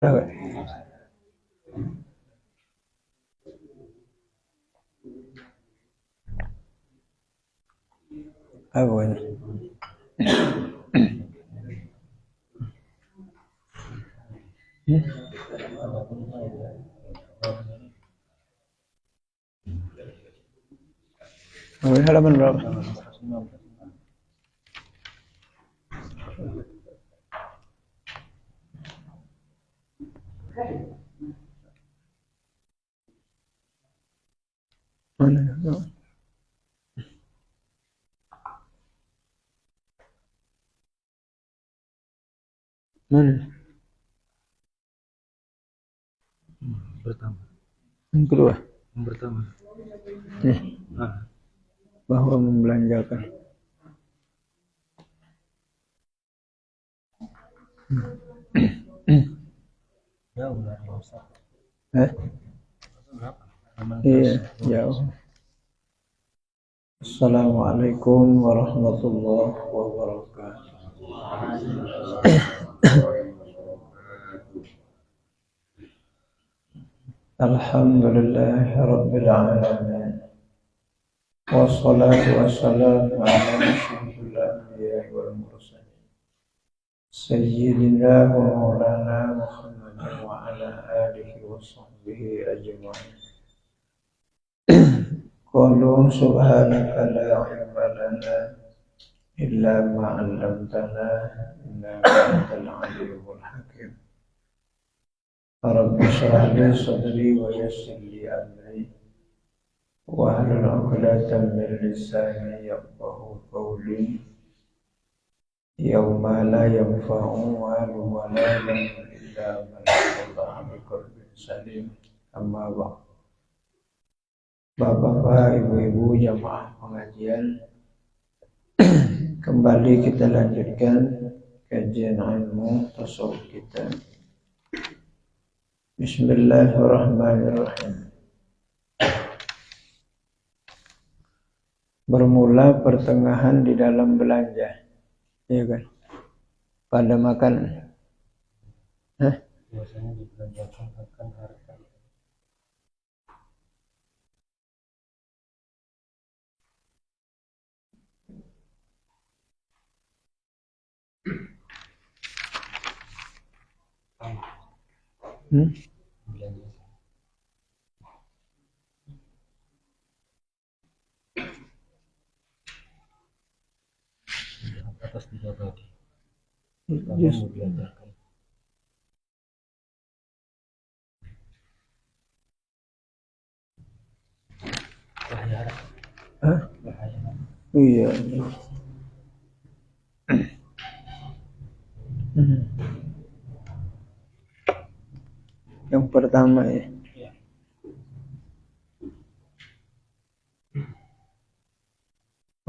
Apa? Apa ini? Halaman berapa? Mana? Mana? Pertama. Yang kedua. Yang pertama. Bahwa membelanjakan. Jauh dari Ustaz. Berapa? Iya, jauh. Assalamualaikum warahmatullahi wabarakatuh. Alhamdulillah rabbil alamin. Wassalatu wassalamu ala asyrafil anbiya'i wal mursalin. Sayyidina wa maulana Muhammadin wa ala alihi wa sahbihi ajma'in. Qalu subhanaka la ilma lana illa ma 'allamtana innaka antal alimul hakim. Rabbi shrah li sadri wa yassir li amri wahlul 'uqdatam min lisani yafqahu qawli. Yauma la yanfa'u malun wa la banun illa man atallaha biqalbin salim. Amma ba'd. Bapak-bapak, ibu-ibu, jamaah pengajian, kembali kita lanjutkan kajian ilmu tasawuf kita. Bismillahirrahmanirrahim. Bermula pertengahan di dalam belanja, ya kan? Pada makanan. Biasanya dibelanjakan akan harta. Atas tiga tadi. Kamu dibelanjakan. Bahaya. Bahaya. Iya. Yang pertama ya.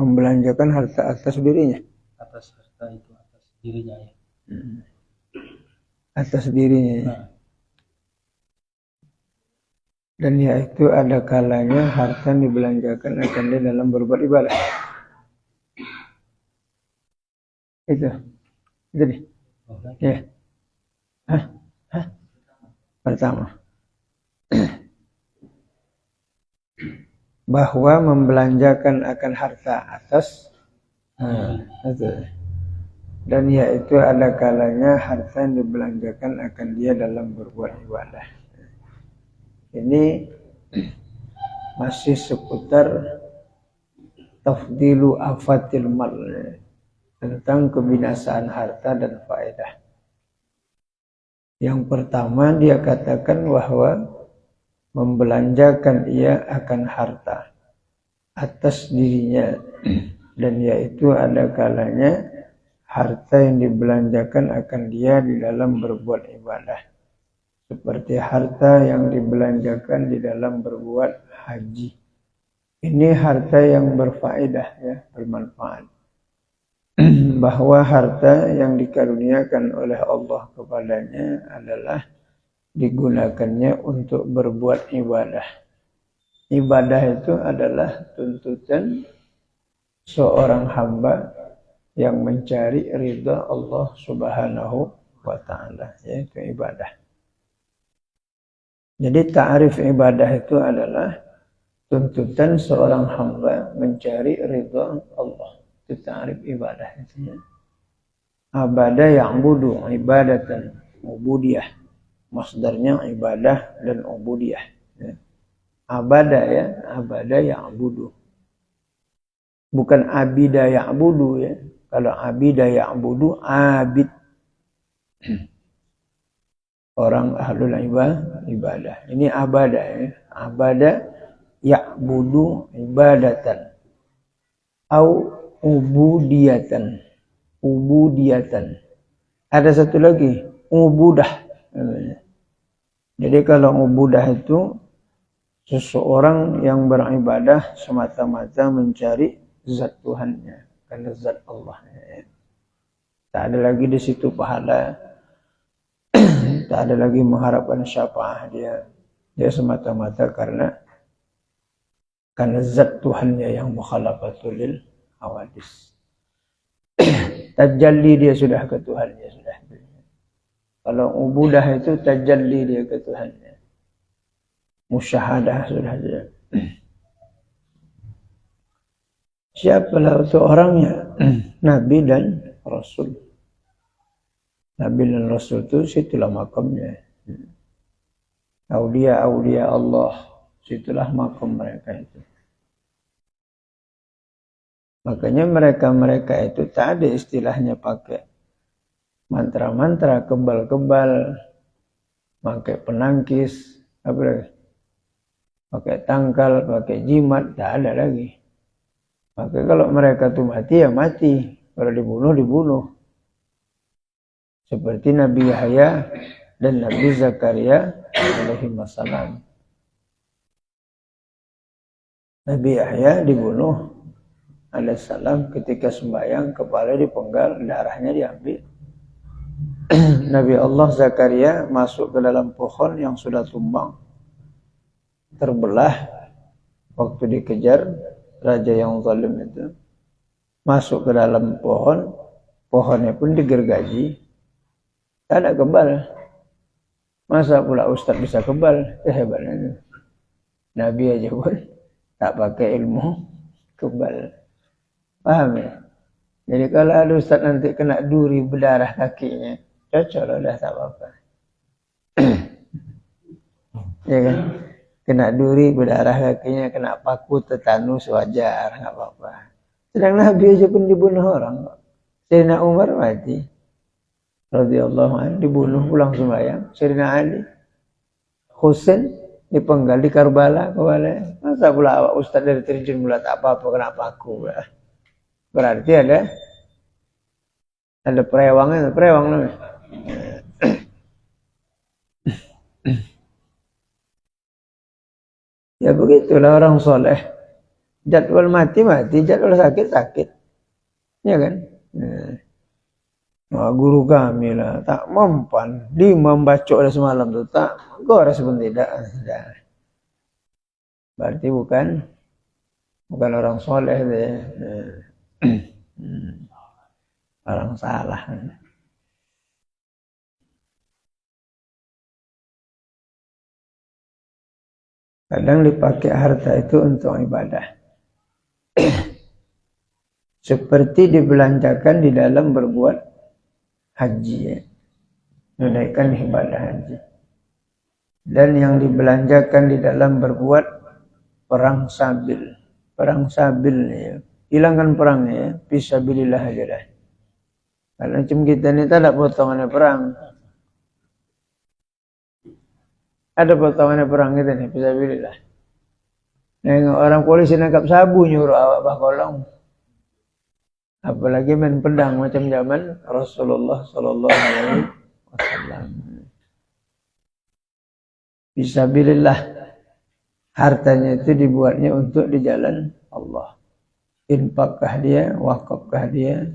Membelanjakan harta atas dirinya. Atas harta itu atas dirinya ya. Atas dirinya ya. Dan yaitu ada kalanya harta dibelanjakan akan dia dalam berbuat ibadah. Itu. Jadi. Ya. Pertama. Bahwa membelanjakan akan harta atas dan yaitu ada kalanya harta yang dibelanjakan akan dia dalam berbuat ibadah. Ini masih seputar tafdilu afatil mal, tentang kebinasaan harta dan faedah. Yang pertama dia katakan bahwa membelanjakan ia akan harta atas dirinya, dan yaitu ada kalanya harta yang dibelanjakan akan dia di dalam berbuat ibadah, seperti harta yang dibelanjakan di dalam berbuat haji. Ini harta yang berfaedah ya, bermanfaat. Bahwa harta yang dikaruniakan oleh Allah kepadanya adalah digunakannya untuk berbuat ibadah. Ibadah itu adalah tuntutan seorang hamba yang mencari ridha Allah Subhanahu wa ta'ala, yaitu ibadah. Jadi ta'rif ibadah itu adalah tuntutan seorang hamba mencari ridha Allah. Itu ta'rif ibadah itu ya. Abada ya'budu ibadatan ubudiyah. Masdarnya ibadah dan ubudiyah. Ya. Abada ya, abada ya'budu. Bukan abida ya'budu ya. Kalau abida ya'budu, abid. Orang ahlul ibadah. Ini abada ya. Abada ya'budu ibadatan. Au ubudiyatan. Ubudiyatan. Ada satu lagi, ubudah. Jadi kalau ubudah itu seseorang yang beribadah semata-mata mencari zat Tuhannya, karena zat Allah. Tak ada lagi di situ pahala, tak ada lagi mengharapkan syafaat dia. Dia semata-mata karena zat Tuhannya yang mukhalafatul lil hawadis. Tajalli dia sudah ke Tuhannya sudah. Kalau ubudah itu tajalli dia ke Tuhannya. Musyahadah sudah dia. Siapalah itu orangnya? Nabi dan Rasul. Nabi dan Rasul itu situlah makamnya. Aulia Allah, situlah makam mereka itu. Makanya mereka itu tak ada istilahnya pakai mantra-mantra kebal-kebal, pakai penangkis, apa lagi? Pakai tangkal, pakai jimat, tak ada lagi. Maka kalau mereka itu mati, ya mati. Kalau dibunuh, dibunuh. Seperti Nabi Yahya dan Nabi Zakaria alaihi wassalam. Nabi Yahya dibunuh alaihissalam ketika sembahyang, kepala dipenggal, darahnya diambil. Nabi Allah Zakaria masuk ke dalam pohon yang sudah tumbang, terbelah waktu dikejar raja yang zalim itu. Masuk ke dalam pohon, pohonnya pun digergaji, tak ada kebal. Masa pula Ustaz bisa kebal? Hebatnya Nabi aja pun tak pakai ilmu kebal. Paham ya? Jadi kalau ada Ustaz nanti kena duri berdarah kakinya, cocok lah, dah tak apa-apa. Ya kan? Kena duri berdarah kakinya, kena paku tetanus wajar, tak apa-apa. Sedang Nabi aja pun dibunuh orang. Sayyidina Umar mati, radhiyallahu anhu, dibunuh pulang sembahyang. Sayyidina Ali, Husain dipenggal di Karbala kepala. Masa pula awak Ustaz dari terjun mula tak apa-apa kena paku. Berarti ada perewangnya, perewang namanya. Ya begitulah orang soleh. Jadwal mati, jadwal sakit. Ya kan? Nah, guru kami lah, tak mempan. 5 membaca dah semalam tu, tak gores pun tidak. Berarti bukan orang soleh deh. Orang salah. Kadang dipakai harta itu untuk ibadah. Seperti dibelanjakan di dalam berbuat haji ya. Menunaikan ibadah haji. Dan yang dibelanjakan di dalam berbuat perang sabil. Perang sabil ya. Hilangkan perangnya ya. Fisabilillah aja dah. Karena macam kita ni tak ada potongannya perang. Ada potongannya perang kita ni, fisabilillah. Nengok orang polisi nangkap sabu nyuruh awak bakolong. Apalagi main pedang macam zaman Rasulullah sallallahu alaihi wasallam. Fisabilillah. Hartanya itu dibuatnya untuk di jalan Allah. Infakkah dia, wakafkah dia,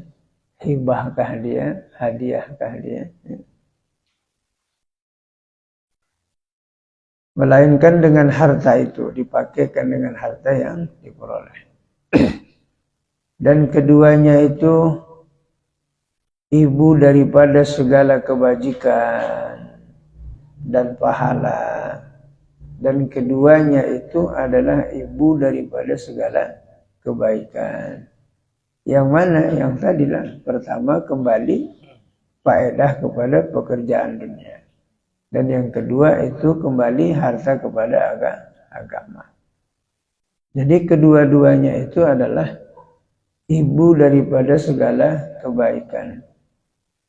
hibahkah dia, hadiahkah dia. Melainkan dengan harta itu, dipakaikan dengan harta yang diperoleh. Dan keduanya itu ibu daripada segala kebajikan dan pahala. dan keduanya itu adalah ibu daripada segala kebaikan. Yang mana? Yang tadilah pertama kembali faedah kepada pekerjaan dunia. Dan yang kedua itu kembali harta kepada agama. Jadi kedua-duanya itu adalah ibu daripada segala kebaikan.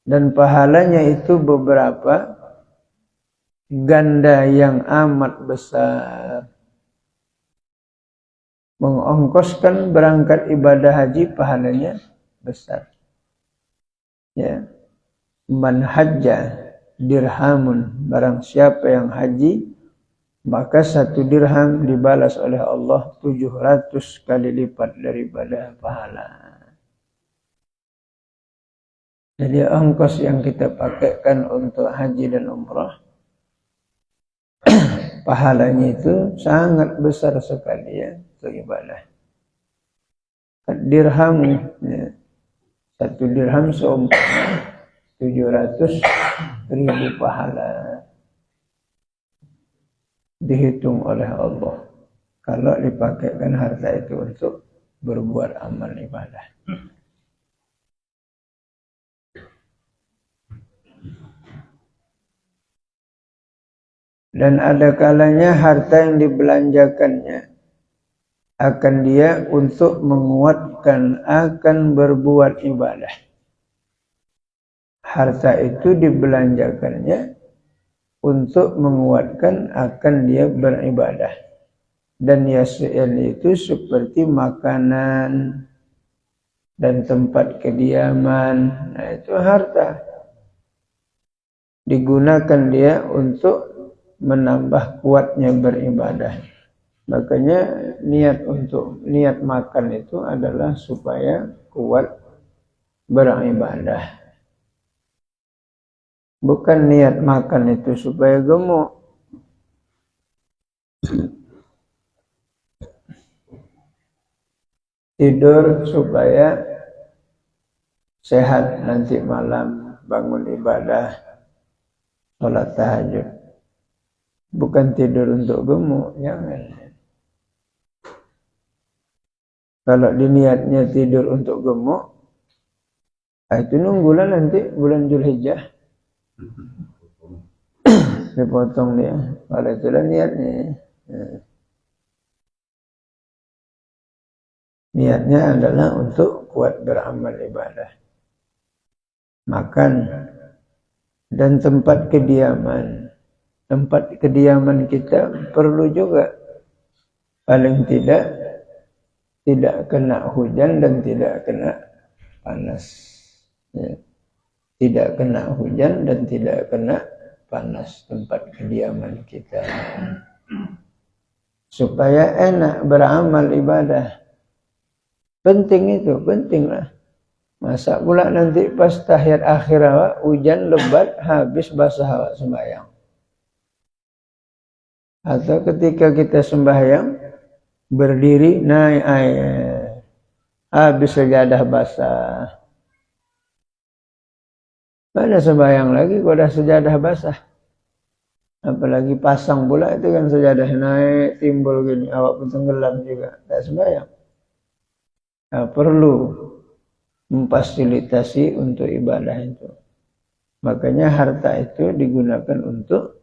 Dan pahalanya itu beberapa ganda yang amat besar. Mengongkoskan berangkat ibadah haji pahalanya besar. Ya. Man hajja dirhamun, barang siapa yang haji maka 1 dirham dibalas oleh Allah 700 kali lipat daripada pahala. Jadi ongkos yang kita pakaikan untuk haji dan umrah pahalanya itu sangat besar sekali ya untuk ibadah. Dirham ya, 1 dirham seumpama 700.000 pahala dihitung oleh Allah kalau dipakaikan harta itu untuk berbuat amal ibadah. Dan ada kalanya harta yang dibelanjakannya akan dia untuk menguatkan akan berbuat ibadah. Harta itu dibelanjakannya untuk menguatkan akan dia beribadah. Dan yas'il itu seperti makanan dan tempat kediaman. Nah, itu harta. Digunakan dia untuk menambah kuatnya beribadah. Makanya niat makan itu adalah supaya kuat beribadah. Bukan niat makan itu supaya gemuk. Tidur supaya sehat nanti malam bangun ibadah, sholat tahajud. Bukan tidur untuk gemuk, jangan. Kalau diniatnya tidur untuk gemuk, itu nunggulah nanti bulan Zulhijjah. Dipotong dia. Kalau itulah niatnya. Niatnya adalah untuk kuat beramal ibadah. Makan dan tempat kediaman. Tempat kediaman kita perlu juga paling tidak kena hujan dan tidak kena panas. Ya. Tidak kena hujan dan tidak kena panas tempat kediaman kita. Supaya enak beramal ibadah. Penting itu, pentinglah. Masa pula nanti pas tahiyat akhir awak, hujan lebat, habis basah awak sembahyang. Atau ketika kita sembahyang, berdiri naik air, habis sajadah basah. Mana sembahyang lagi kalau dah sejadah basah. Apalagi pasang pula itu kan sejadah naik, timbul gini, awak pun tenggelam juga, tak sembahyang. Nah, perlu memfasilitasi untuk ibadah itu. Makanya harta itu digunakan untuk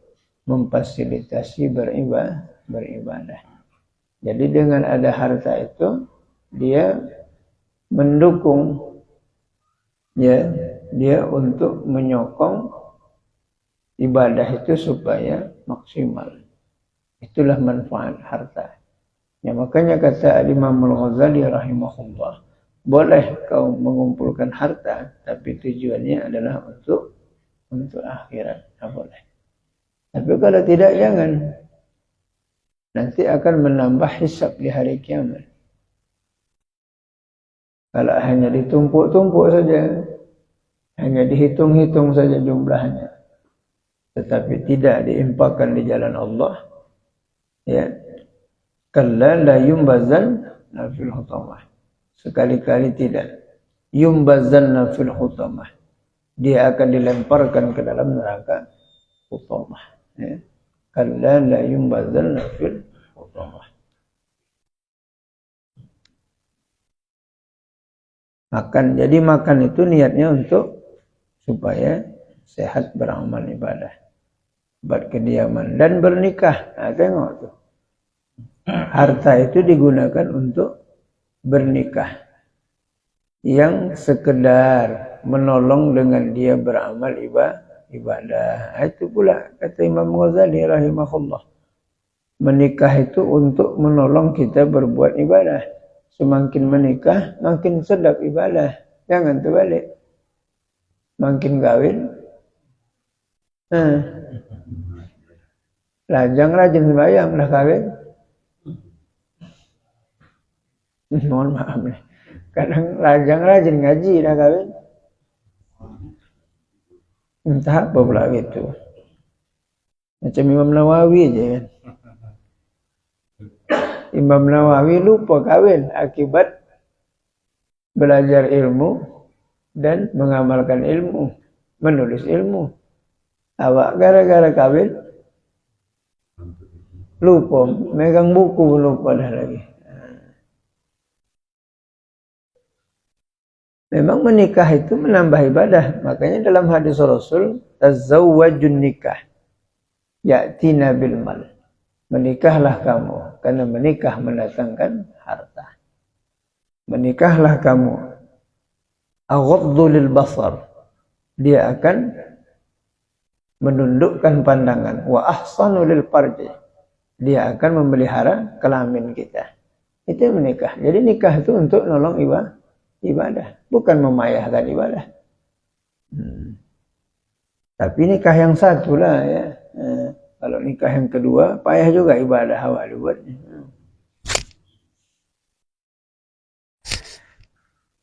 memfasilitasi beribadah. Jadi dengan ada harta itu, dia mendukung ya, dia untuk menyokong ibadah itu supaya maksimal. Itulah manfaat harta. Ya, makanya kata Imam Al-Ghazali rahimahullah, boleh kau mengumpulkan harta, tapi tujuannya adalah untuk akhirat. Tidak boleh. Tapi kalau tidak, jangan. Nanti akan menambah hisab di hari kiamat. Kalau hanya ditumpuk-tumpuk saja, hanya dihitung-hitung saja jumlahnya, tetapi tidak diinfakkan di jalan Allah, ya, kalla la yumbazanna fil hutamah. Sekali-kali tidak. Yumbazanna fil hutamah. Dia akan dilemparkan ke dalam neraka hutamah. Ya. kalla la yumbadzalna fil hutamah. Makan, jadi makan itu niatnya untuk supaya sehat beramal ibadah, buat kediaman dan bernikah. Nah, tengok tuh, harta itu digunakan untuk bernikah, yang sekedar menolong dengan dia beramal ibadah. Itu pula kata Imam Ghazali rahimahullah, menikah itu untuk menolong kita berbuat ibadah. Semakin menikah, makin sedap ibadah. Jangan terbalik. Makin kawin, lajang rajin sembahyang, dah kawin. Mohon maaf nih. Kadang lajang rajin ngaji, dah kawin. Entah apa pula gitu. Macam Imam Nawawi aja kan. Imam Nawawi lupa kawin akibat belajar ilmu dan mengamalkan ilmu, menulis ilmu. Awak gara-gara kawin lupa, megang buku lupa dah lagi. Memang menikah itu menambah ibadah. Makanya dalam hadis Rasul, tazawwajun nikah ya'tina bil mal. Menikahlah kamu, karena menikah mendatangkan harta. Menikahlah kamu, aghaddu lil basar, dia akan menundukkan pandangan, wa ahsanu lil farji, dia akan memelihara kelamin kita. Itu menikah. Jadi nikah itu untuk nolong ibadah, bukan memayahkan ibadah. Tapi nikah yang satu lah ya. Kalau nikah yang kedua, payah juga ibadah awak dibuatnya.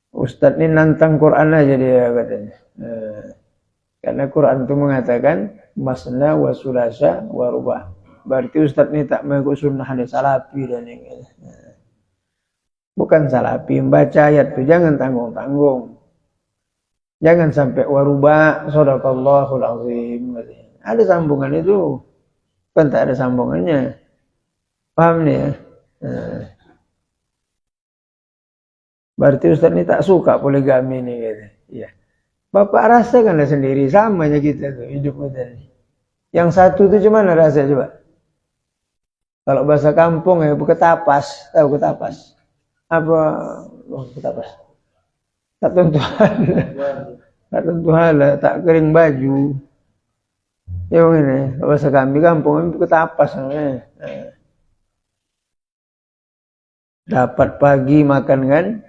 Ustadz ini nantang Quran aja dia katanya. Karena Quran itu mengatakan masna wa sulasa wa rubah. Berarti Ustadz ini tak mengikut sunnah hadis salafi dan ini. Bukan salafi, membaca ayat itu jangan tanggung-tanggung. Jangan sampai waruba sadaqallahul azim. Ada sambungan itu. Kan tak ada sambungannya. Paham nih ya? Berarti Ustaz ini tak suka poligami ini gitu. Iya. Bapak rasakanlah sendiri, sama aja kita tuh hidup kita ini. Yang satu itu gimana rasa coba? Kalau bahasa kampung ya ketapas, tahu ketapas? Apa ketapas? Tak tentuan. Tak tentuan lah, tak kering baju. Ya ini, bahasa kami kampung itu ketapas namanya. Dapat pagi makan kan,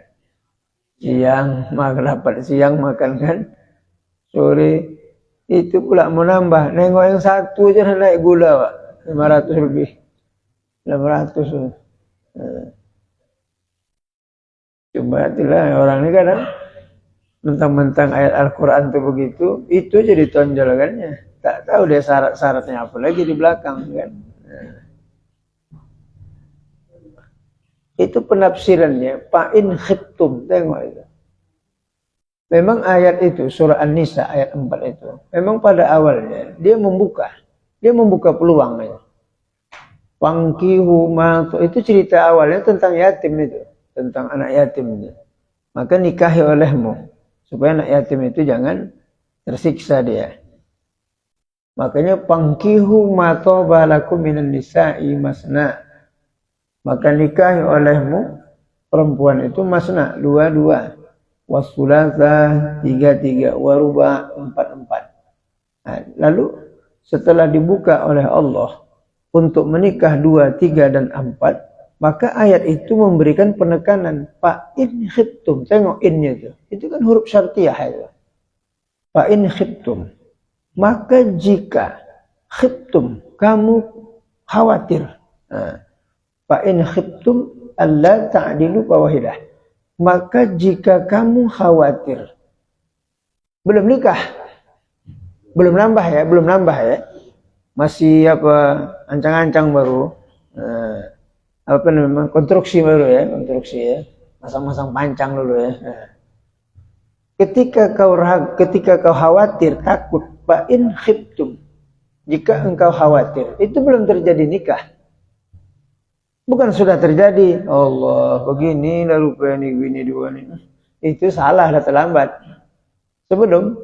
siang makan kan, sore itu pula menambah. Nengok yang satu aja naik gula Pak, 500 lebih, 600. Coba itulah orang ini kadang mentang-mentang ayat Al-Quran itu begitu, itu jadi tonjolkannya. Tak tahu dia syarat-syaratnya apa lagi di belakang kan. Itu penafsirannya fa'in khiftum, tengok itu. Memang ayat itu surah An-Nisa ayat 4 itu memang pada awalnya dia membuka peluang aja. Fangkihu ma, itu cerita awalnya tentang yatim itu, tentang anak yatim itu. Maka nikahi olehmu supaya anak yatim itu jangan tersiksa dia. Makanya pangkihu ma taba lakum minan nisa'i masna. Maka nikahi olehmu perempuan itu masna, 2-2. Wasulasa 3-3, waruba 4-4. Nah, lalu setelah dibuka oleh Allah untuk menikah 2, 3 dan 4, maka ayat itu memberikan penekanan fa in khiftum. Tengok innya itu. Itu kan huruf syartiyah itu. Fa in khiftum. Maka jika khiftum, kamu khawatir. Fa in khiftum alla ta'dilu fawahidah. Maka jika kamu khawatir, belum nikah, belum nambah ya, masih ancang-ancang baru, konstruksi baru ya, masang-masang pancang dulu ya. Ketika kau khawatir, takut, fa in khiftum, Jika engkau khawatir, itu belum terjadi nikah. Bukan sudah terjadi. Allah, begini lalu begini dua ini. Itu salah, dah terlambat. Sebelum.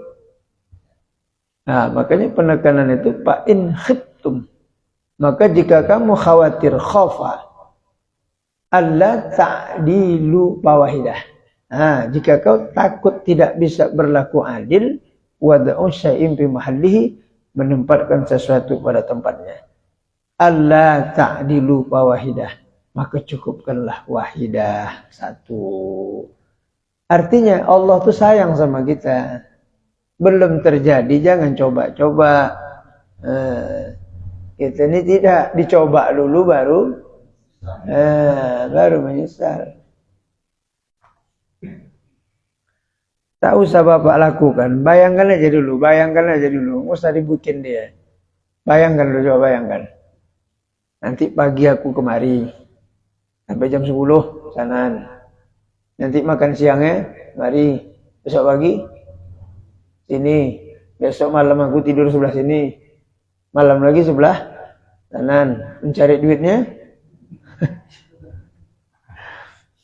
Nah, makanya penekanan itu fa in khiftum. Maka jika kamu khawatir khafa alla ta'dilu fawahidah. Nah, jika kau takut tidak bisa berlaku adil, wada'u syai'in fi mahallihi, menempatkan sesuatu pada tempatnya. Alla ta'dilu fawahidah, maka cukupkanlah wahidah, satu. Artinya Allah tuh sayang sama kita. Belum terjadi, jangan coba-coba. Kita ini tidak dicoba dulu baru menyesal. Tak usah bapak lakukan, bayangkan aja dulu, nggak usah dibikin dia. Bayangkan dulu, coba bayangkan. Nanti pagi aku kemari, sampai jam 10 sanaan. Nanti makan siangnya, mari. Besok pagi, sini. Besok malam aku tidur sebelah sini. Malam lagi sebelah kanan. Mencari duitnya.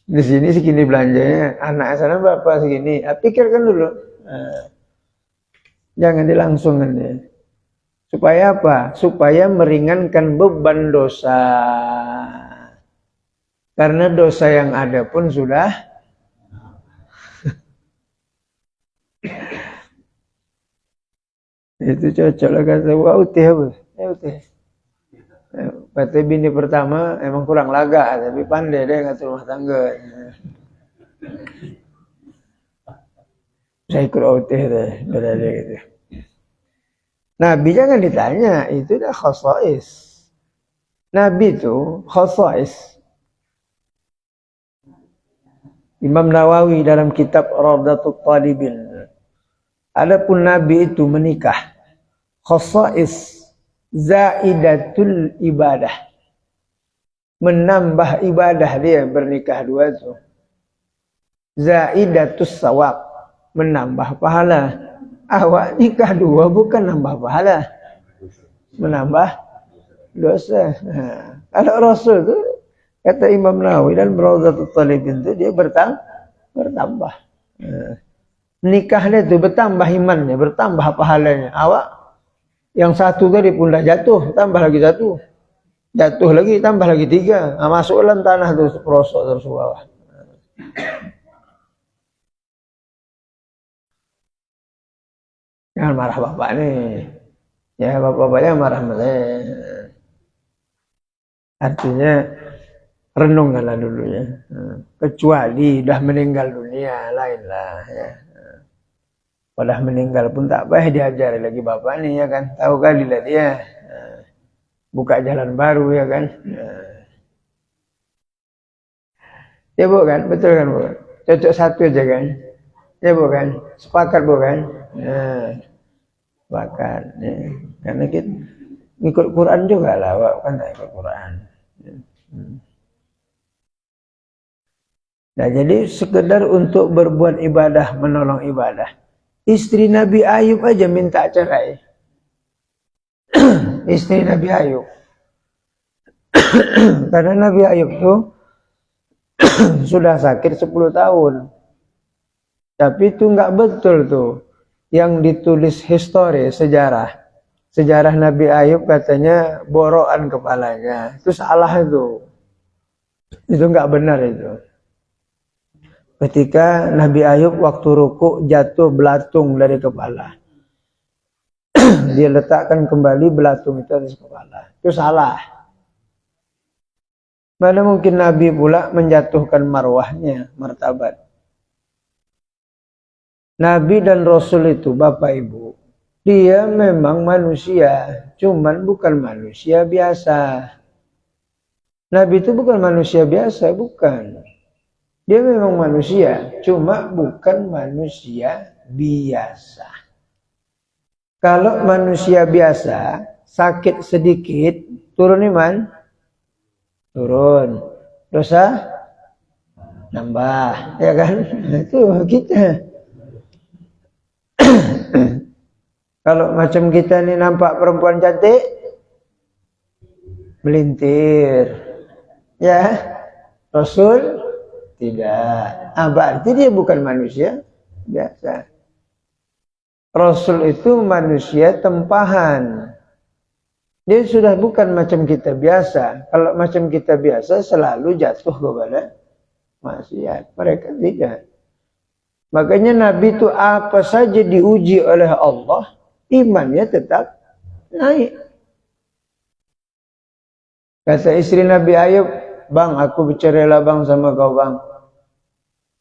Di sini segini belanjanya. Anak sana bapak segini. Pikirkan dulu. Jangan dilangsungkan ya. Supaya apa? Supaya meringankan beban dosa. Karena dosa yang ada pun sudah itu cocok lah kata utih apa? Utih. Kata bini pertama emang kurang laga, tapi pandai dia ngatur rumah tangga. Saya ikut utih deh, berada gitu. Nabi jangan ditanya, itu dah khasais. Nabi itu khasais. Imam Nawawi dalam kitab Rawdatul Talibin. Adapun Nabi itu menikah. Khasais zaidatul ibadah. Menambah ibadah dia bernikah dua itu. Zaidatus sawab. Menambah pahala. Awak nikah dua bukan nambah pahala. Menambah dosa. Kalau Rasul itu, kata Imam Nawawi dan Rawdatul Talibin itu dia bertambah. Nikahnya itu bertambah imannya, bertambah pahalanya. Awak yang satu tadi pun dah jatuh, tambah lagi satu. Jatuh lagi, tambah lagi 3. Masuk dalam tanah terus prosok terus bawah. Jangan marah bapak nih. Ya bapak-bapaknya marah malah. Artinya renungkanlah dulu ya. Kecuali dah meninggal dunia, lainlah ya. Pada meninggal pun tak payah diajari lagi bapak nih ya kan. Tahu kali lah dia. Buka jalan baru ya kan. Ya bukan, betul kan bukan. Cocok satu aja kan. Ya bukan, sepakat bukan. Sepakat. Ya. Karena kita ikut Quran juga lah, kan tak ikut Quran. Nah jadi sekedar untuk berbuat ibadah, menolong ibadah. Istri Nabi Ayub aja minta cerai. Istri Nabi Ayub. Karena Nabi Ayub tuh sudah sakit 10 tahun. Tapi itu nggak betul tuh. Yang ditulis histori, sejarah. Sejarah Nabi Ayub katanya borokan kepalanya. Itu salah itu. Itu nggak benar itu. Ketika Nabi Ayub waktu ruku jatuh belatung dari kepala. Dia letakkan kembali belatung itu di kepala. Itu salah. Mana mungkin Nabi pula menjatuhkan marwahnya, martabat. Nabi dan Rasul itu Bapak Ibu. Dia memang manusia. Cuman bukan manusia biasa. Nabi itu bukan manusia biasa, bukan. Dia memang manusia, cuma bukan manusia biasa. Kalau manusia biasa, sakit sedikit, turun iman? Turun. Dosa? Nambah. Ya kan? Itu kita. Kalau macam kita nih nampak perempuan cantik, melintir. Ya, Rasul tidak. Berarti dia bukan manusia biasa. Rasul itu manusia tempahan. Dia sudah bukan macam kita biasa. Kalau macam kita biasa selalu jatuh kepada maksiat. Mereka tidak. Makanya Nabi itu apa saja diuji oleh Allah, imannya tetap naik. Kata istri Nabi Ayub, bang, aku bercerailah bang sama kau bang.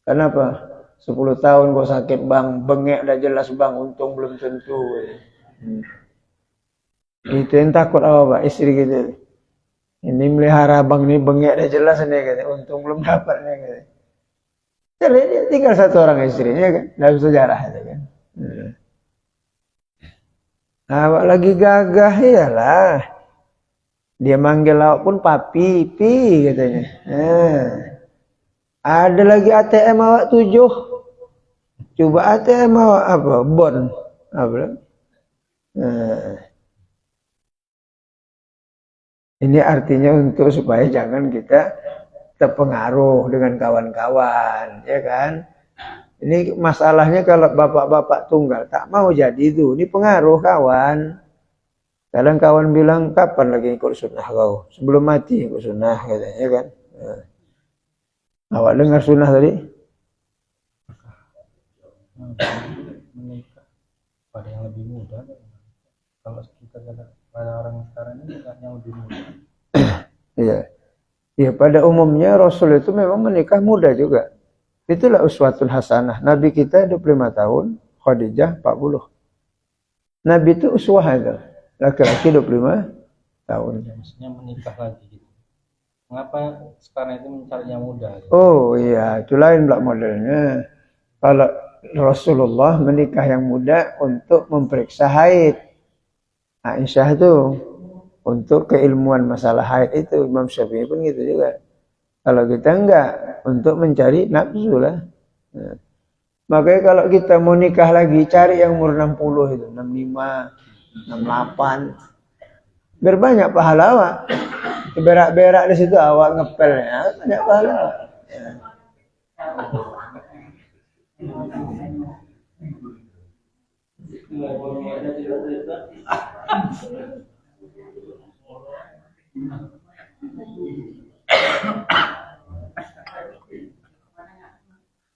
Kenapa? 10 tahun kau sakit bang, bengek dah jelas bang, untung belum tentu. Itu yang takut apa pak? Istri kita. Ini melihara bang ni bengek dah jelas ni kata, untung belum dapat ni kata. Cerai dia tinggal satu orang istrinya kan, dalam sejarah itu kan. Awak lagi gagah iyalah. Dia manggil awak pun papi, pi katanya. Ada lagi ATM awak 7. Coba ATM awak apa? Bon. Apa? Ini artinya untuk supaya jangan kita terpengaruh dengan kawan-kawan, ya kan? Ini masalahnya kalau bapak-bapak tunggal tak mau jadi itu. Ini pengaruh kawan. Kadang kawan bilang, kapan lagi ikut sunnah kau? Sebelum mati ikut sunnah katanya kan. Awak dengar sunnah tadi? Menikah pada yang lebih muda. Kalau kita pada orang sekarang ini yang lebih muda. Iya. Ya, pada umumnya Rasul itu memang menikah muda juga. Itulah uswatun hasanah. Nabi kita 25 tahun, Khadijah 40. Nabi itu uswah itu. Laki-laki 25 tahun. Maksudnya menikah lagi gitu. Mengapa sekarang itu mencari yang muda? Gitu? Oh iya, itu lain pula modelnya. Kalau Rasulullah menikah yang muda untuk memeriksa haid. Aisyah itu untuk keilmuan masalah haid itu. Imam Syafi'i pun gitu juga. Kalau kita enggak, untuk mencari nafsu lah. Makanya kalau kita mau nikah lagi, cari yang umur 60 itu. 65, 68. Biar banyak pahala awak. Berak-berak di situ awak ngepel ya, banyak pahala awak.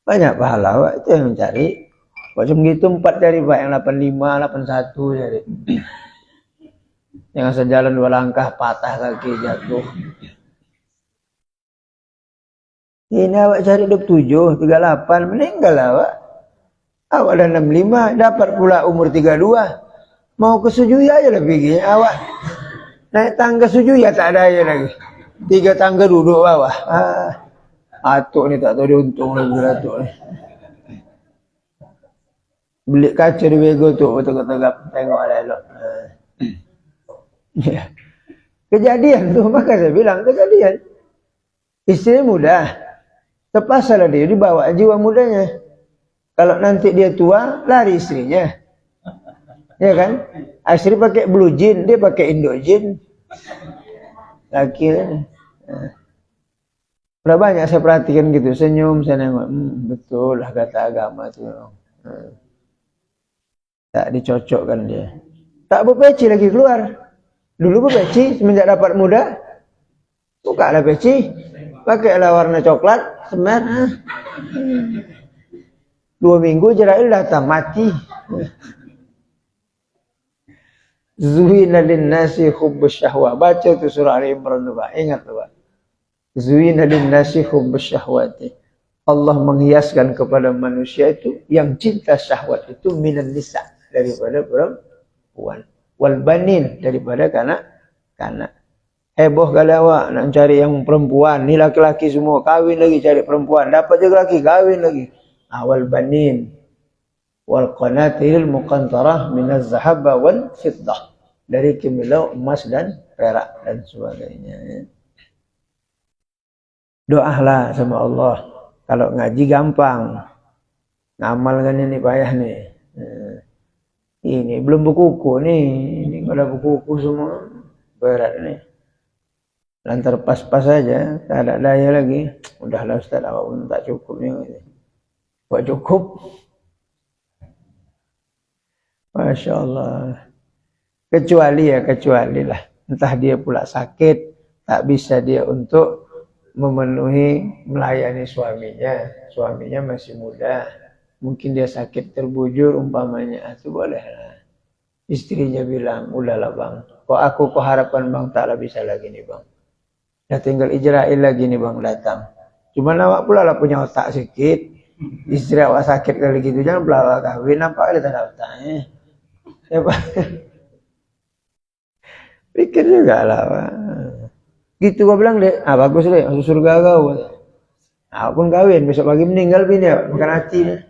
Banyak pahala awak itu yang mencari. Macam gitu 4 dari Pak, yang 85, 81 jadi. Yang sejalan 2 langkah patah kaki jatuh. Ini awak cari 27, 38 meninggal awak. Awak dah 65, dapat pula umur 32. Mau ke Sujuya aja lah pergi. Awak naik tangga Sujuya tak ada aja lagi. 3 tangga duduk bawah. Atuk ni tak tahu dia untung lagi atuk ni. Beli kaca di Bego tu tegak-tegak tengok elok. Ya. Kejadian tu, maka saya bilang kejadian. Istri muda, terpaksa dia dibawa jiwa mudanya. Kalau nanti dia tua, lari istrinya. Ya kan? Istri pakai blue jean, dia pakai Indo jean. Laki ni. Udah banyak saya perhatikan gitu, senyum, saya nengok. Betul lah kata agama tu. Tak dicocokkan dia. Tak berpeci lagi keluar. Dulu berpeci, semenjak dapat muda, buka lah peci, pakailah warna coklat, semen. 2 minggu Jerail datang, mati. Zuhina linnasi hubbus syahwah. Baca tu surah Al-Imran tu Pak, ingat tu Pak. Zuhina linnasi hubbus syahwati. Allah menghiaskan kepada manusia itu yang cinta syahwat itu minan nisa, daripada perempuan. Wal banin, daripada kanak. Heboh kali awak nak cari yang perempuan. Ni laki-laki semua kawin lagi cari perempuan. Dapat juga laki kawin lagi. Wal banin wal qanatiril muqantarah minaz zahaba wal fiddah, dari kimilau emas dan perak dan sebagainya. Doalah sama Allah. Kalau ngaji gampang. Ngamal kan ini payah nih. Ini belum berkuku nih. Ini kalau berkuku semua berat nih. Lantar pas-pas saja, tak ada daya lagi. Udahlah Ustaz, awak pun tak cukup ni. Buat cukup. Masya Allah. Kecuali lah. Entah dia pula sakit, tak bisa dia untuk memenuhi, melayani suaminya. Suaminya masih muda. Mungkin dia sakit terbujur umpamanya. Itu boleh lah. Istrinya bilang, udahlah bang. Kok harapan bang taklah bisa lagi nih bang. Dah tinggal Ijrail lagi nih bang datang. Cuma awak pula lah punya otak sikit. Istri awak sakit kali gitu. Jangan pula awak kahwin. Nampak ada tanda otaknya. Ya pak. Pikir juga lah pak. Gitu gua bilang deh. Ah bagus deh. Masuk surga kau. Aku pun kawin. Besok pagi meninggal bini. Bukan hati nih.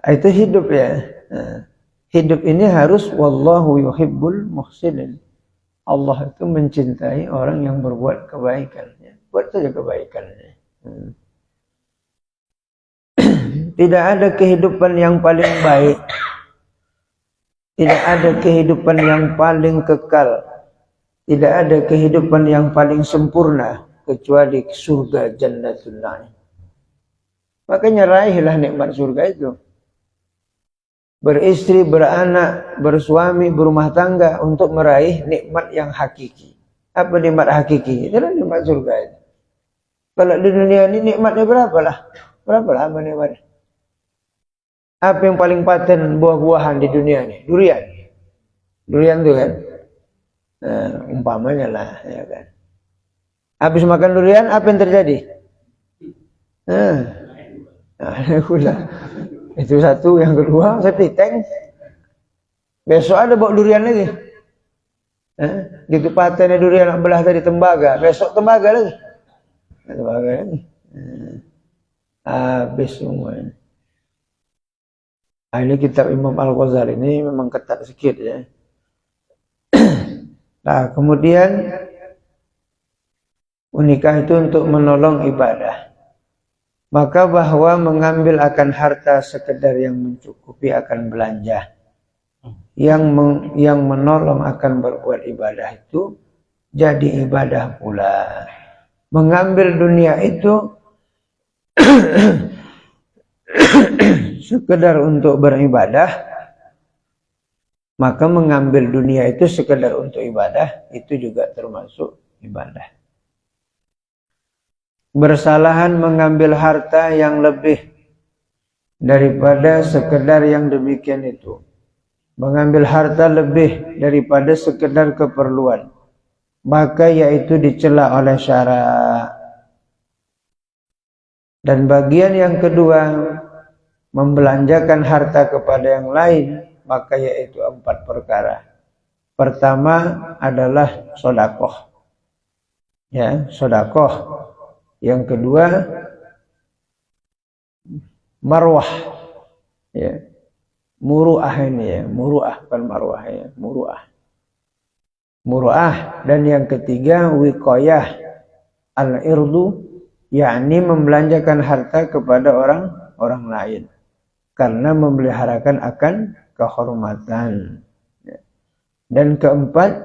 Itu hidup ya. Hidup ini harus wallahu yuhibbul muhsinin. Allah itu mencintai orang yang berbuat kebaikan. Buat saja kebaikannya. Tidak ada kehidupan yang paling baik. Tidak ada kehidupan yang paling kekal. Tidak ada kehidupan yang paling sempurna kecuali surga Jannatul Na'im. Makanya raihlah nikmat surga itu. Beristri, beranak, bersuami, berumah tangga untuk meraih nikmat yang hakiki. Apa nikmat hakiki? Itulah nikmat surga itu. Kalau di dunia ini nikmatnya berapa lah apa nikmatnya? Apa yang paling paten buah-buahan di dunia ini? Durian. Durian itu kan. Nah, umpamanya lah, ya kan. Habis makan durian, apa yang terjadi? Udah. Itu satu, yang kedua setiteng. Besok ada bawa durian lagi. Gitu patennya durian belah tadi tembaga, besok tembaga lagi. Tembaga lagi. Habis semua ini. Ini kitab Imam Al-Ghazali ini memang ketat sedikit ya. Nah, kemudian menikah itu untuk menolong ibadah. Maka bahwa mengambil akan harta sekedar yang mencukupi akan belanja. Yang menolong akan berbuat ibadah itu jadi ibadah pula. Mengambil dunia itu sekedar untuk beribadah, maka mengambil dunia itu sekedar untuk ibadah, itu juga termasuk ibadah. Bersalahan mengambil harta yang lebih daripada sekedar yang demikian itu. Mengambil harta lebih daripada sekedar keperluan, maka yaitu dicela oleh syara. Dan bagian yang kedua, membelanjakan harta kepada yang lain, maka yaitu 4 perkara. Pertama adalah sedekah. Ya, sedekah. Yang kedua marwah. Ya. Muru'ah ini ya, muru'ah bukan marwah ya, muru'ah. Muru'ah. Dan yang ketiga wiqayah al-irdu, yakni membelanjakan harta kepada orang lain karena memeliharakan akan kehormatan. Dan keempat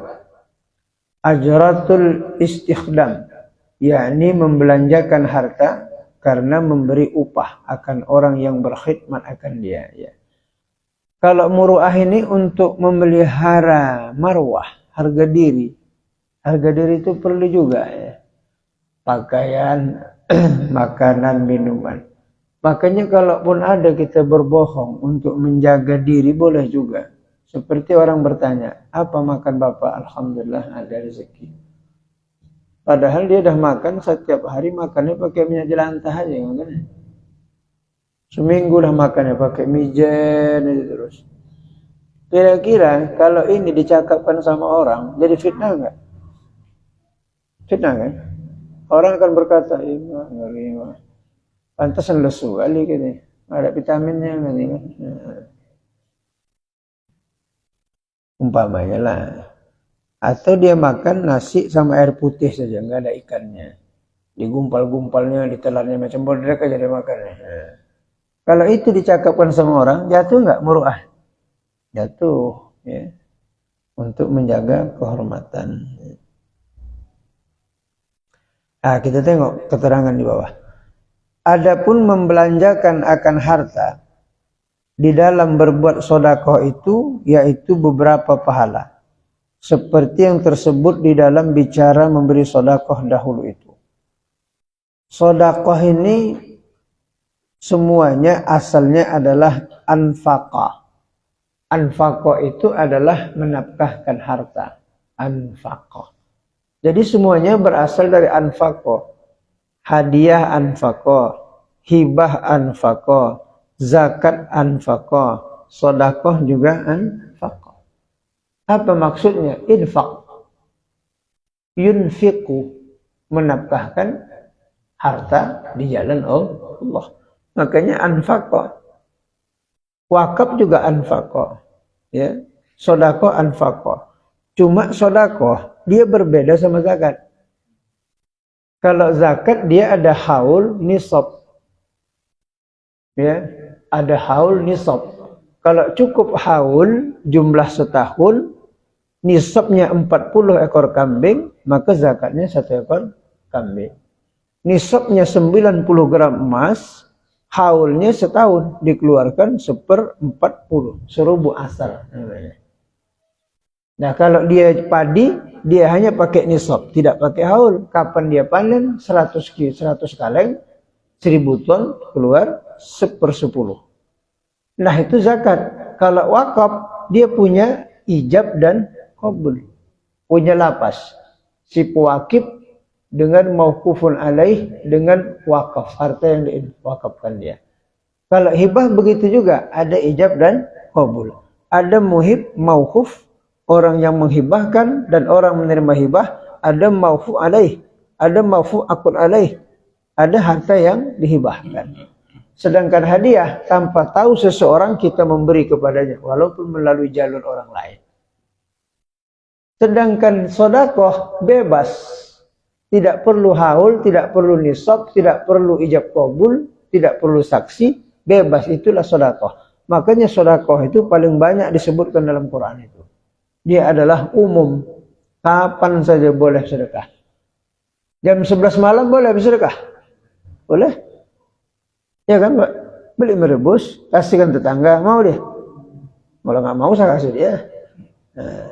ajratul istikhdam, yakni membelanjakan harta karena memberi upah akan orang yang berkhidmat akan dia. Ya. Kalau muru'ah ini untuk memelihara marwah, harga diri. Harga diri itu perlu juga ya. Pakaian, makanan, minuman. Makanya kalaupun ada kita berbohong untuk menjaga diri boleh juga. Seperti orang bertanya, apa makan Bapak? Alhamdulillah ada rezeki. Padahal dia dah makan setiap hari, makannya pakai minyak jelantah aja kan? Seminggu dah makannya pakai mijen aja terus. Kira-kira kalau ini dicakapkan sama orang, jadi fitnah enggak? Fitnah kan? Orang akan berkata, "Iya, pantasan lesu kali gitu. Ada vitaminnya gitu kan." Umpamanya lah. Atau dia makan nasi sama air putih saja, enggak ada ikannya. Digumpal-gumpalnya, ditelannya macam bodrek aja dia makannya. Kalau itu dicakapkan sama orang, jatuh nggak muruah? Jatuh, ya. Untuk menjaga kehormatan. Nah, kita tengok keterangan di bawah. Adapun membelanjakan akan harta di dalam berbuat sedekah itu, yaitu beberapa pahala. Seperti yang tersebut di dalam bicara memberi sedekah dahulu itu. Sedekah ini semuanya asalnya adalah anfaqah. Anfaqah itu adalah menafkahkan harta. Anfaqah. Jadi semuanya berasal dari anfaqah. Hadiah anfaqah, hibah anfaqah, zakat anfaqah, sedekah juga anfaqah. Apa maksudnya? Infaq. Yunfiqu, menafkahkan harta di jalan Allah. Makanya anfaqah. Wakaf juga anfaqah. Ya. Sedekah anfaqah. Cuma sedekah dia berbeda sama zakat. Kalau zakat dia ada haul nisab. Ya, ada haul nisab. Kalau cukup haul jumlah setahun, nisabnya 40 ekor kambing, maka zakatnya 1 ekor kambing. Nisabnya 90 gram emas, haulnya setahun dikeluarkan 1/40, serubu asal. Nah, kalau dia padi, dia hanya pakai nisab, tidak pakai haul. Kapan dia panen? 100 kaleng, 1000 ton, keluar 1/10. Nah, itu zakat. Kalau wakaf, dia punya ijab dan qabul. Punya lapas. Si pewakif dengan mauqufun alaih, dengan wakaf, harta yang diwakafkan dia. Kalau hibah begitu juga, ada ijab dan qabul. Ada muhib, mauquf, orang yang menghibahkan dan orang menerima hibah. Ada mauquf alaih, ada mauquf akul alaih, ada harta yang dihibahkan. Sedangkan hadiah, tanpa tahu seseorang kita memberi kepadanya, walaupun melalui jalur orang lain. Sedangkan sedekah bebas. Tidak perlu haul, tidak perlu nisab, tidak perlu ijab qabul, tidak perlu saksi, bebas, itulah sedekah. Makanya sedekah itu paling banyak disebutkan dalam Quran itu. Dia adalah umum. Kapan saja boleh sedekah. Jam 11 malam boleh bersedekah? Boleh? Ya kan, Pak? Beli merebus, kasihkan tetangga, mau dia? Kalau nggak mau saya kasih dia. Nah,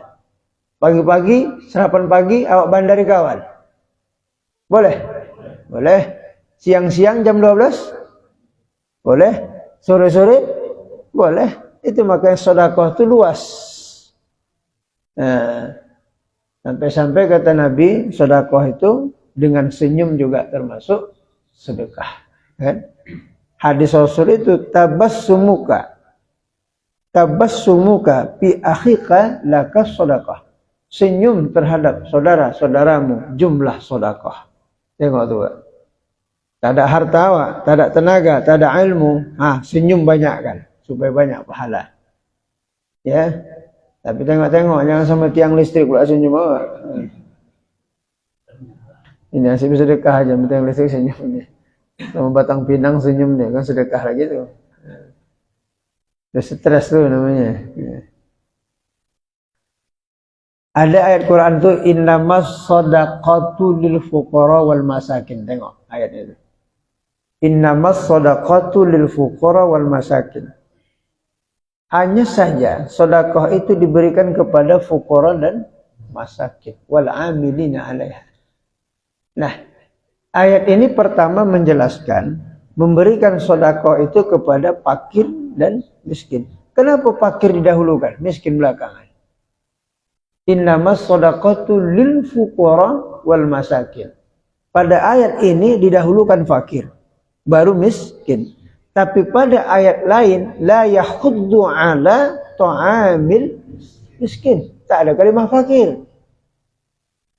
pagi-pagi, sarapan pagi, awak bandari kawan. Boleh? Boleh. Siang-siang jam 12? Boleh. Sore-sore? Boleh. Itu makanya sedekah itu luas. Nah, sampai-sampai kata Nabi, sedekah itu dengan senyum juga termasuk sedekah. Kan? Hadis Rasul itu tabassumuka fi akhika laka sedekah. Senyum terhadap saudara-saudaramu jumlah sedekah. Tengok tu. Tak ada harta awak, tak ada tenaga, tak ada ilmu. Senyum banyak kan, supaya banyak pahala. Ya. Tapi tengok-tengok, jangan sama tiang listrik pula senyum awak. Ini nasib sedekah aja, tiang listrik senyum dia. Sama batang pinang senyum dia, kan sedekah lagi tu. Dia stres tu namanya. Ada ayat Quran tu innamas shadaqatu lil fuqara wal masakin. Tengok ayat itu. Innamas shadaqatu lil fuqara wal masakin. Hanya saja sedekah itu diberikan kepada fuqara dan masakin wal amilina 'alaiha. Nah, ayat ini pertama menjelaskan memberikan sedekah itu kepada fakir dan miskin. Kenapa fakir didahulukan, miskin belakangan? Innamas shadaqatu lil fuqara wal masakin. Pada ayat ini didahulukan fakir, baru miskin. Tapi pada ayat lain la yahuddu ala ta'amil miskin. Tak ada kalimat fakir.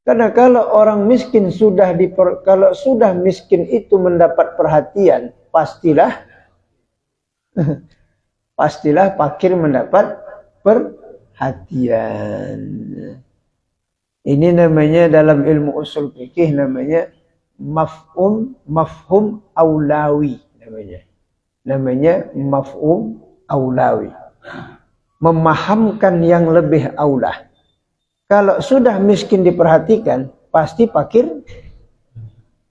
Karena kalau orang miskin kalau sudah miskin itu mendapat perhatian, pastilah fakir mendapat perhatian. Ini namanya dalam ilmu usul fikih namanya mafhum aulawi namanya. namanya maf'um aulawi. Memahamkan yang lebih aula. Kalau sudah miskin diperhatikan, pasti fakir.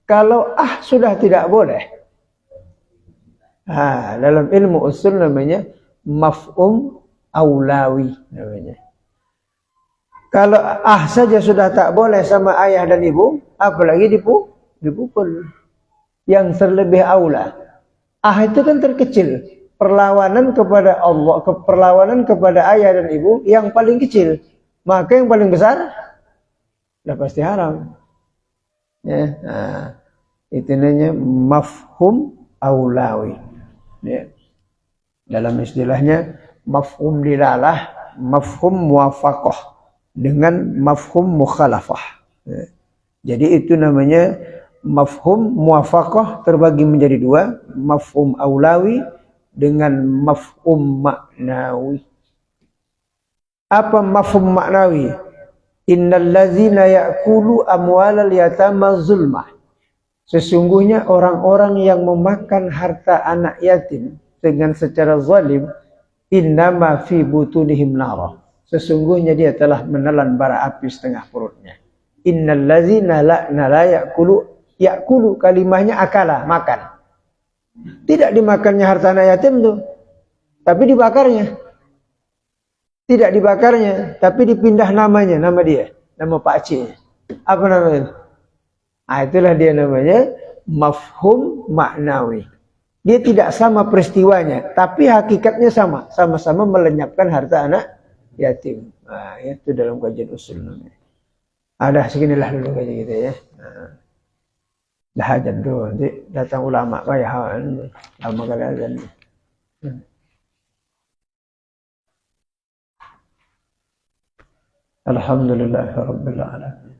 Kalau sudah tidak boleh. Dalam ilmu usul namanya maf'um aulawi namanya. Kalau saja sudah tak boleh sama ayah dan ibu, apalagi dipukul. Yang terlebih aula. Itu kan terkecil. Perlawanan kepada Allah, perlawanan kepada ayah dan ibu yang paling kecil. Maka yang paling besar sudah pasti haram. Ya, itu namanya mafhum aulawi. Ya. Dalam istilahnya mafhum dilalah, mafhum muwafaqah dengan mafhum mukhalafah. Ya. Jadi itu namanya mafhum muwafaqah terbagi menjadi dua, mafhum aulawi dengan mafhum maknawi. Apa mafhum maknawi? Innal ladzina ya'kulu amwalal yatama zulmah. Sesungguhnya orang-orang yang memakan harta anak yatim dengan secara zalim, innama fi butunihim nar. Sesungguhnya dia telah menelan bara api setengah perutnya. Innal ladzina la ya'kulu kalimahnya akala, makan. Tidak dimakannya harta anak yatim tuh, tapi dibakarnya. Tidak dibakarnya, tapi dipindah namanya, nama dia, nama Pak Aceh. Apa namanya? Itulah dia namanya mafhum maknawi. Dia tidak sama peristiwanya, tapi hakikatnya sama. Sama-sama melenyapkan harta anak yatim. Itu dalam kajian usul namanya. Ada seginilah dulu kajian kita ya. Dah ajan dulu, nanti datang ulama kayak lama kali ajan. Alhamdulillah Rabbil Alamin.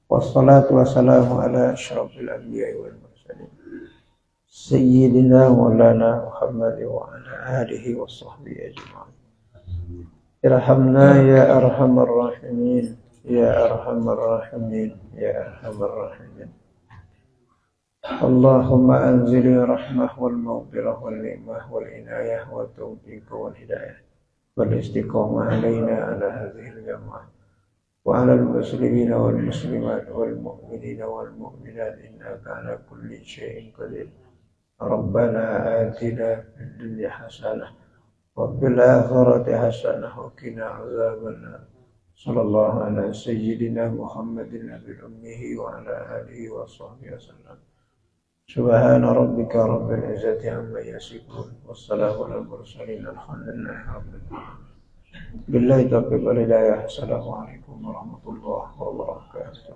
Wassalatu wassalamu ala asyrafil anbiya'i wal mursalin Sayyidina Maulana Muhammad wa ala alihi wa sahbihi ajma'in. Irhamna ya arhamar rahimin, ya arhamar rahimin, ya arhamar rahimin. Allahumma anzili rahmah wal maghfirah wal ni'mah wal inayah wal tawfiq wal hidayah wal istiqamah alaina ala hadhil jama'ah wa ala al-muslimina wal muslimat wal mu'minina wal mu'minat innaka ala kulli syai'in qadir. Rabbana atina fid dunya hasanah wa fil akhirati hasanah wa qina azabannar. Sallallahu ala sayyidina Muhammadin nabil ummihi wa ala alihi wa sahbihi wasallam. Subhana rabbika rabbil izzati amma yasifun wassalamu alal mursalin alhamdulillahi rabbil alamin. Billahi taufiq wal hidayah. Assalamualaikum warahmatullahi wabarakatuh.